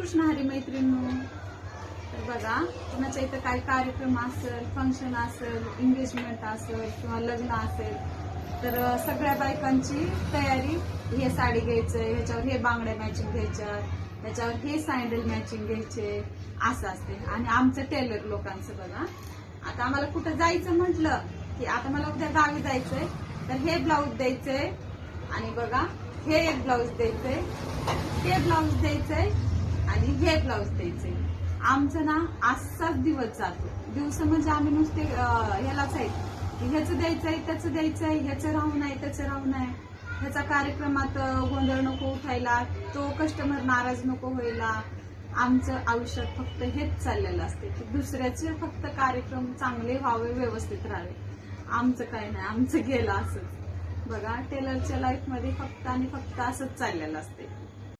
कृष्ण हरी मैत्रिणींनो. तर बघा, कुणाच्या इथं काय कार्यक्रम असेल, फंक्शन असेल, एंगेजमेंट असेल किंवा लग्न असेल, तर सगळ्या बायकांची तयारी, हे साडी घ्यायचंय, ह्याच्यावर हे बांगड्या मॅचिंग घ्यायच्या, ह्याच्यावर हे सँडल मॅचिंग घ्यायचे, असं असते. आणि आमचं टेलर लोकांचं बघा, आता आम्हाला कुठं जायचं म्हटलं की आता मला उद्या गावी जायचंय, तर हे ब्लाऊज द्यायचंय, आणि बघा हे एक ब्लाऊज द्यायचंय, हे ब्लाऊज द्यायचंय, आणि हे ब्लाऊज द्यायचंय. आमचं ना असाच दिवस जातो. दिवस म्हणजे आम्ही नुसते ह्यालाच आहेत की ह्याचं द्यायचंय, त्याचं द्यायचंय, ह्याचं राहू नये, त्याचं राहू नये, ह्याचा कार्यक्रमात गोंधळ नको उठायला, तो कस्टमर नाराज नको व्हायला. आमचं आयुष्यात फक्त हेच चाललेलं असते की दुसऱ्याचे फक्त कार्यक्रम चांगले व्हावे, व्यवस्थित राहावे. आमचं काय नाही, आमचं गेलं असंच. बघा, टेलरच्या लाईफ मध्ये फक्त आणि फक्त असंच चाललेलं असते.